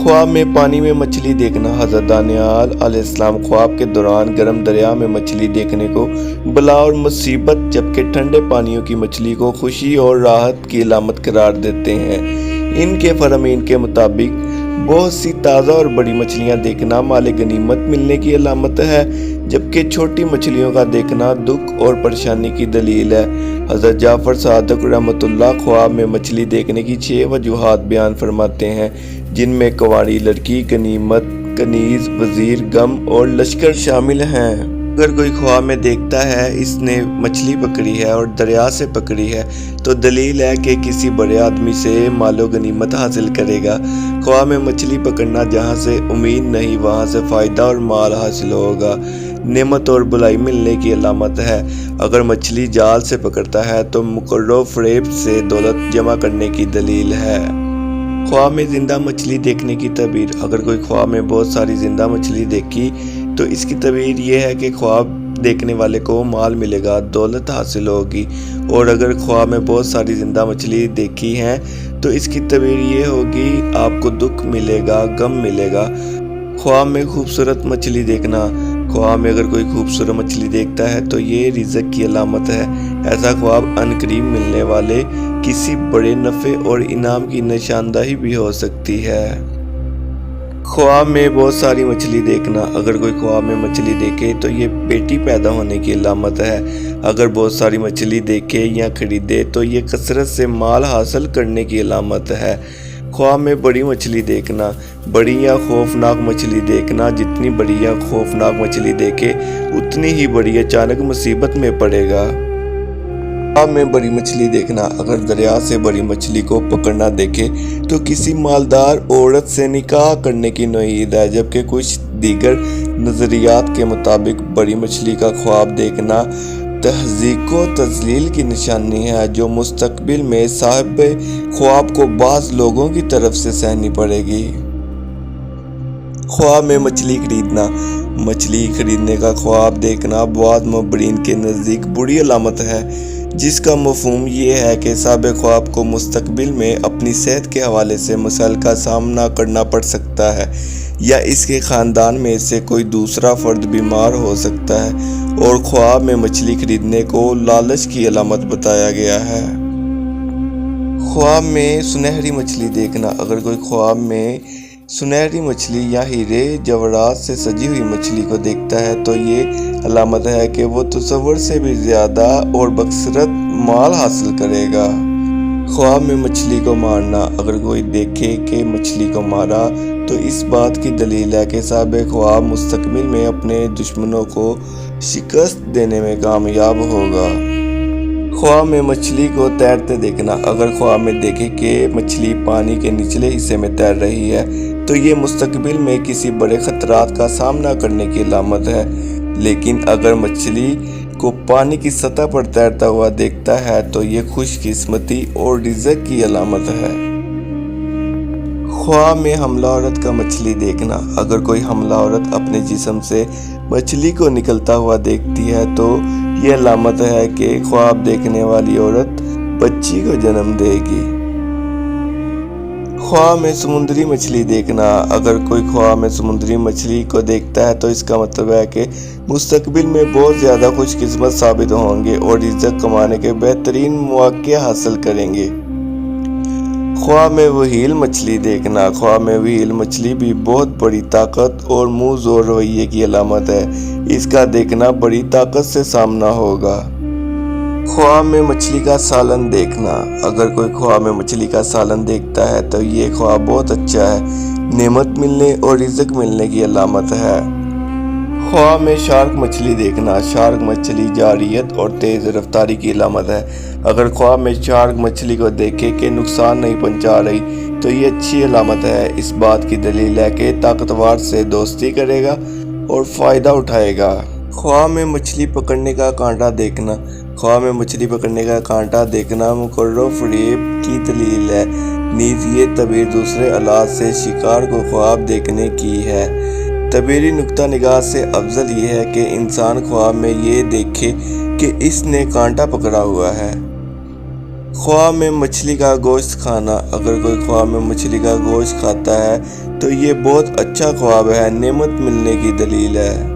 ख्वाब में पानी में मछली देखना। हज़रत दानियाल अलैहिस्सलाम ख्वाब के दौरान गर्म दरिया में मछली देखने को बला और मुसीबत, जबकि ठंडे पानियों की मछली को खुशी और राहत की अलामत करार देते हैं। इनके फरमीन के मुताबिक बहुत सी ताज़ा और बड़ी मछलियां देखना माल गनीमत मिलने की अलामत है, जबकि छोटी मछलियों का देखना दुख और परेशानी की दलील है। हज़रत जाफ़र सादिक रहमतुल्लाह ख्वाब में मछली देखने की 6 वजूहात बयान फरमाते हैं, जिनमें कवारी लड़की, गनीमत, कनीज, वजीर, गम और लश्कर शामिल हैं। अगर कोई ख्वाब में देखता है इसने मछली पकड़ी है और दरिया से पकड़ी है, तो दलील है कि किसी बड़े आदमी से मालो गनीमत हासिल करेगा। ख्वाब में मछली पकड़ना जहाँ से उम्मीद नहीं वहाँ से फ़ायदा और माल हासिल होगा, नेमत और बुलाई मिलने की अलामत है। अगर मछली जाल से पकड़ता है तो मुकर्रर फ़रेब से दौलत जमा करने की दलील है। ख्वाब में ज़िंदा मछली देखने की तबीर। अगर कोई ख्वाब में बहुत सारी ज़िंदा मछली देखी तो इसकी तबीर ये है कि ख्वाब देखने वाले को माल मिलेगा, दौलत हासिल होगी। और अगर ख्वाब में बहुत सारी ज़िंदा मछली देखी हैं तो इसकी तबीर ये होगी आपको दुख मिलेगा, गम मिलेगा। ख्वाब में खूबसूरत मछली देखना। ख्वाब में अगर कोई खूबसूरत मछली देखता है तो ये रिज़्क की अलामत है। ऐसा ख्वाब अनकरीब मिलने वाले किसी बड़े नफ़े और इनाम की निशानदही भी हो सकती है। ख्वाब में बहुत सारी मछली देखना। अगर कोई ख्वाब में मछली देखे तो ये बेटी पैदा होने की अलामत है। अगर बहुत सारी मछली देखे या खरीदे तो ये कसरत से माल हासिल करने की अलामत है। ख्वाब में बड़ी मछली देखना। बड़ी या खौफनाक मछली देखना। जितनी बड़ी या खौफनाक मछली देखे उतनी ही बड़ी अचानक मुसीबत में पड़ेगा। ख्वाब में बड़ी मछली देखना। अगर दरिया से बड़ी मछली को पकड़ना देखे तो किसी मालदार औरत से निकाह करने की उम्मीद है, जबकि कुछ दीगर नज़रियात के मुताबिक बड़ी मछली का ख्वाब देखना तहज़ीक व तज़लील की निशानी है, जो मुस्तक़बिल में साहिब ख्वाब को बाज़ लोगों की तरफ से सहनी पड़ेगी। ख्वाब में मछली खरीदना। मछली खरीदने का ख्वाब देखना बाज़ मुबर्रिरीन के नज़दीक बुरी अलामत है, जिसका मफ़हूम ये है कि साहिब ख्वाब को मुस्तक़बिल में अपनी सेहत के हवाले से मसाइल का सामना करना पड़ सकता है, या इसके ख़ानदान में से कोई दूसरा फ़र्द बीमार हो सकता है। और ख्वाब में मछली खरीदने को लालच की अलामत बताया गया है। ख्वाब में सुनहरी मछली देखना। अगर कोई ख्वाब में सुनहरी मछली या हीरे जवाहरात से सजी हुई मछली को देखता है तो ये अलामत है कि वो तसव्वुर से भी ज़्यादा और बकसरत माल हासिल करेगा। ख्वाब में मछली को मारना। अगर कोई देखे कि मछली को मारा तो इस बात की दलील है कि साहिब ख्वाब मुस्तक़बिल में अपने दुश्मनों को शिकस्त देने में कामयाब होगा। ख्वाब में मछली को तैरते देखना। अगर ख्वाब में देखे कि मछली पानी के निचले हिस्से में तैर रही है तो ये मुस्तक़बिल में किसी बड़े ख़तरात का सामना करने की अलामत है। लेकिन अगर मछली को पानी की सतह पर तैरता हुआ देखता है तो ये खुशकिस्मती और रिज़्क की अलामत है। ख्वाब में हमला औरत का मछली देखना। अगर कोई हमला औरत अपने जिस्म से मछली को निकलता हुआ देखती है तो ये अलामत है कि ख्वाब देखने वाली औरत बच्ची को जन्म देगी। ख्वाब में समुद्री मछली देखना। अगर कोई ख्वाब में समुद्री मछली को देखता है तो इसका मतलब है कि मुस्तक़बिल में बहुत ज़्यादा खुशकिस्मत साबित होंगे और रिज़्क कमाने के बेहतरीन मौके हासिल करेंगे। ख्वाब में वहील मछली देखना। ख्वाब में वहील मछली भी बहुत बड़ी ताकत और मुँह ज़ोर रवैये की अलामत है। इसका देखना बड़ी ताकत से सामना होगा। ख्वाब में मछली का सालन देखना। अगर कोई ख्वाब में मछली का सालन देखता है तो ये ख्वाब बहुत अच्छा है, नेमत मिलने और रिज़्क मिलने की अलामत है। ख्वाब में शार्क मछली देखना। शार्क मछली जारियत और तेज़ रफ्तारी की अलामत है। अगर ख्वाब में शार्क मछली को देखे कि नुकसान नहीं पहुंचा रही तो ये अच्छी अलामत है। इस बात की दलील है कि ताकतवर से दोस्ती करेगा और फ़ायदा उठाएगा। ख्वाब में मछली पकड़ने का कांटा देखना। ख्वाब में मछली पकड़ने का कांटा देखना मुकर्रर फ़रेब की दलील है। नीज़ ये तबीर दूसरे आलात से शिकार को ख्वाब देखने की है। तबीरी नुक्ता निगाह से अफजल ये है कि इंसान ख्वाब में ये देखे कि इसने कांटा पकड़ा हुआ है। ख्वाब में मछली का गोश्त खाना। अगर कोई ख्वाब में मछली का गोश्त खाता है तो تو یہ بہت اچھا خواب ہے، نعمت ملنے کی دلیل ہے۔